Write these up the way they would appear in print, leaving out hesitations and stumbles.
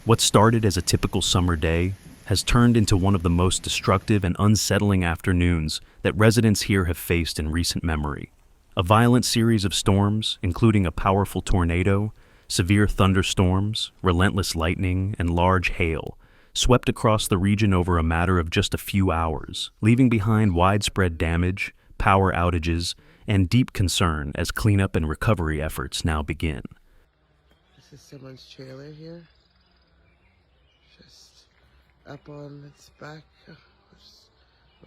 What started as a typical summer day has turned into one of the most destructive and unsettling afternoons that residents here have faced in recent memory. A violent series of storms, including a powerful tornado, severe thunderstorms, relentless lightning, and large hail, swept across the region over a matter of just a few hours, leaving behind widespread damage, power outages, and deep concern as cleanup and recovery efforts now begin. This is someone's trailer here. Just up on its back, just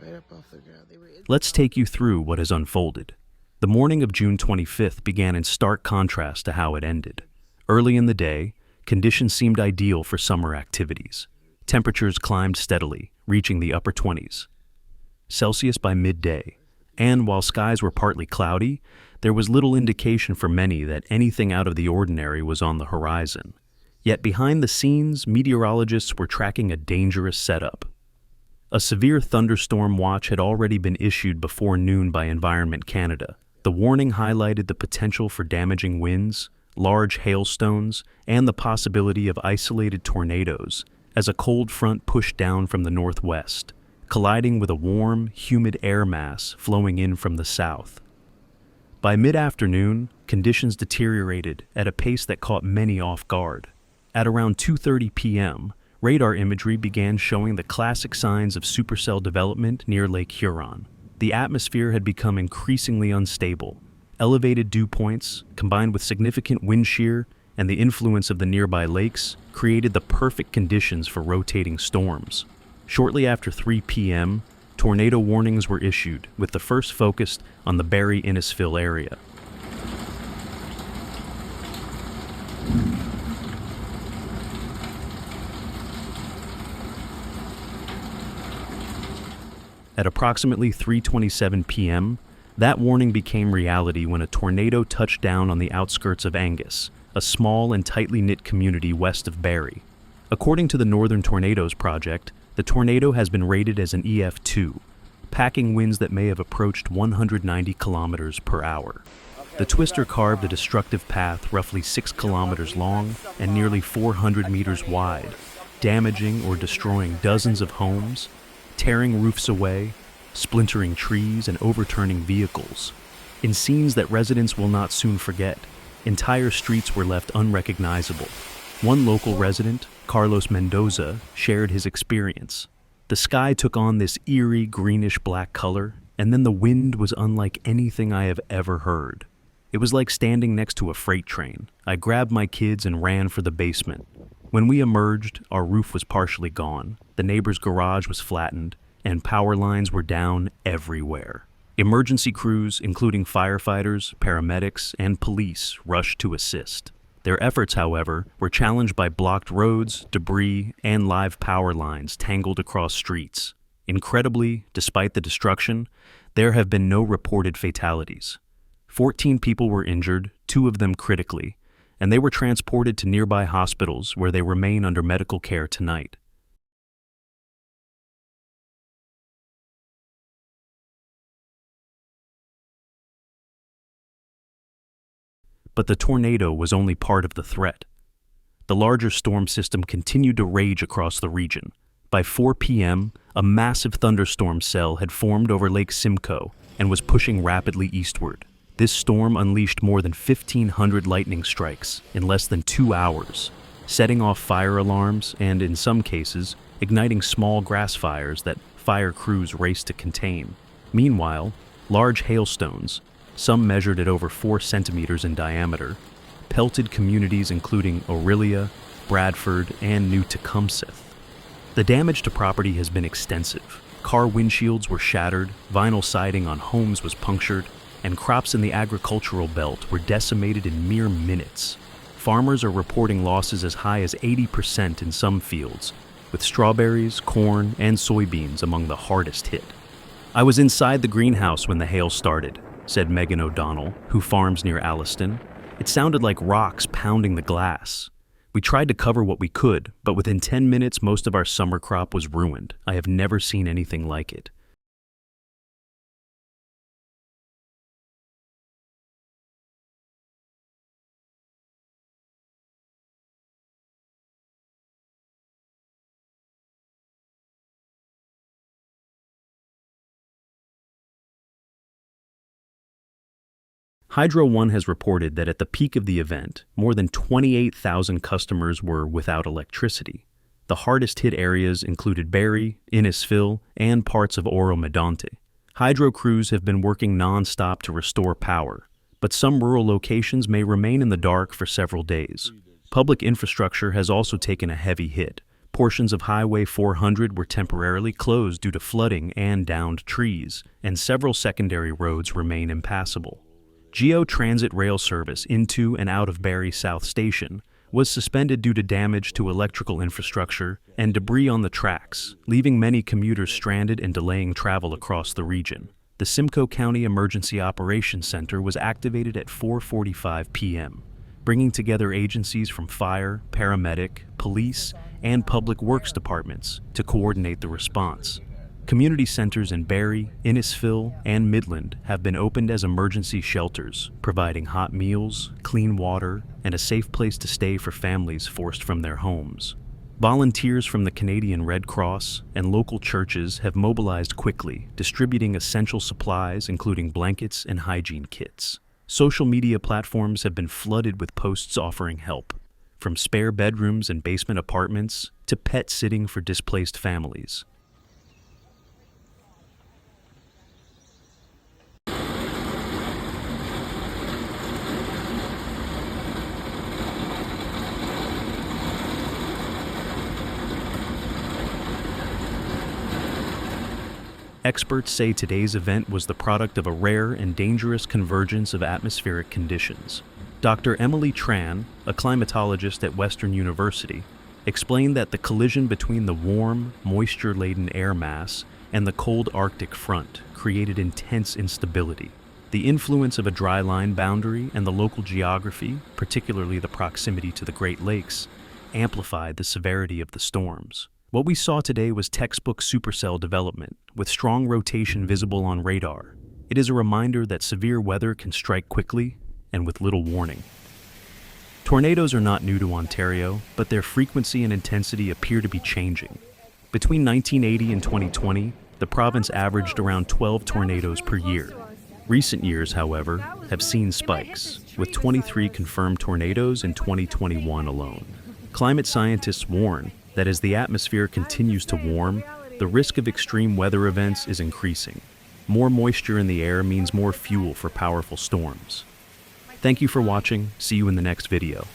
right up off the ground. Let's take you through what has unfolded. The morning of June 25th began in stark contrast to how it ended. Early in the day, conditions seemed ideal for summer activities. Temperatures climbed steadily, reaching the upper 20s Celsius by midday, and while skies were partly cloudy, there was little indication for many that anything out of the ordinary was on the horizon. Yet behind the scenes, meteorologists were tracking a dangerous setup. A severe thunderstorm watch had already been issued before noon by Environment Canada. The warning highlighted the potential for damaging winds, large hailstones, and the possibility of isolated tornadoes as a cold front pushed down from the northwest, colliding with a warm, humid air mass flowing in from the south. By mid-afternoon, conditions deteriorated at a pace that caught many off guard. At around 2:30 p.m., radar imagery began showing the classic signs of supercell development near Lake Huron. The atmosphere had become increasingly unstable. Elevated dew points, combined with significant wind shear and the influence of the nearby lakes, created the perfect conditions for rotating storms. Shortly after 3 p.m., tornado warnings were issued, with the first focused on the Barrie-Innisfil area. At approximately 3:27 p.m., that warning became reality when a tornado touched down on the outskirts of Angus, a small and tightly knit community west of Barrie. According to the Northern Tornadoes Project, the tornado has been rated as an EF2, packing winds that may have approached 190 kilometers per hour. The twister carved a destructive path roughly 6 kilometers long and nearly 400 meters wide, damaging or destroying dozens of homes, tearing roofs away, splintering trees, and overturning vehicles. In scenes that residents will not soon forget, entire streets were left unrecognizable. One local resident, Carlos Mendoza, shared his experience. The sky took on this eerie greenish-black color, and then the wind was unlike anything I have ever heard. It was like standing next to a freight train. I grabbed my kids and ran for the basement. When we emerged, our roof was partially gone, the neighbor's garage was flattened, and power lines were down everywhere. Emergency crews, including firefighters, paramedics, and police, rushed to assist. Their efforts, however, were challenged by blocked roads, debris, and live power lines tangled across streets. Incredibly, despite the destruction, there have been no reported fatalities. 14 people were injured, 2 of them critically, and they were transported to nearby hospitals where they remain under medical care tonight. But the tornado was only part of the threat. The larger storm system continued to rage across the region. By 4 p.m., a massive thunderstorm cell had formed over Lake Simcoe and was pushing rapidly eastward. This storm unleashed more than 1,500 lightning strikes in less than 2 hours, setting off fire alarms and, in some cases, igniting small grass fires that fire crews raced to contain. Meanwhile, large hailstones, some measured at over 4 centimeters in diameter, pelted communities including Orillia, Bradford, and New Tecumseh. The damage to property has been extensive. Car windshields were shattered, vinyl siding on homes was punctured, and crops in the agricultural belt were decimated in mere minutes. Farmers are reporting losses as high as 80% in some fields, with strawberries, corn, and soybeans among the hardest hit. "I was inside the greenhouse when the hail started," said Megan O'Donnell, who farms near Alliston. "It sounded like rocks pounding the glass. We tried to cover what we could, but within 10 minutes most of our summer crop was ruined. I have never seen anything like it." Hydro One has reported that at the peak of the event, more than 28,000 customers were without electricity. The hardest hit areas included Barrie, Innisfil, and parts of Oro Medonte. Hydro crews have been working non-stop to restore power, but some rural locations may remain in the dark for several days. Public infrastructure has also taken a heavy hit. Portions of Highway 400 were temporarily closed due to flooding and downed trees, and several secondary roads remain impassable. GEO Transit rail service into and out of Barrie South Station was suspended due to damage to electrical infrastructure and debris on the tracks, leaving many commuters stranded and delaying travel across the region. The Simcoe County Emergency Operations Center was activated at 4:45 p.m., bringing together agencies from fire, paramedic, police, and public works departments to coordinate the response. Community centers in Barrie, Innisfil, and Midland have been opened as emergency shelters, providing hot meals, clean water, and a safe place to stay for families forced from their homes. Volunteers from the Canadian Red Cross and local churches have mobilized quickly, distributing essential supplies including blankets and hygiene kits. Social media platforms have been flooded with posts offering help, from spare bedrooms and basement apartments to pet sitting for displaced families. Experts say today's event was the product of a rare and dangerous convergence of atmospheric conditions. Dr. Emily Tran, a climatologist at Western University, explained that the collision between the warm, moisture-laden air mass and the cold Arctic front created intense instability. The influence of a dry line boundary and the local geography, particularly the proximity to the Great Lakes, amplified the severity of the storms. What we saw today was textbook supercell development, with strong rotation visible on radar. It is a reminder that severe weather can strike quickly and with little warning. Tornadoes are not new to Ontario, but their frequency and intensity appear to be changing. Between 1980 and 2020, the province averaged around 12 tornadoes per year. Recent years, however, have seen spikes, with 23 confirmed tornadoes in 2021 alone. Climate scientists warn that as the atmosphere continues to warm, the risk of extreme weather events is increasing. More moisture in the air means more fuel for powerful storms. Thank you for watching. See you in the next video.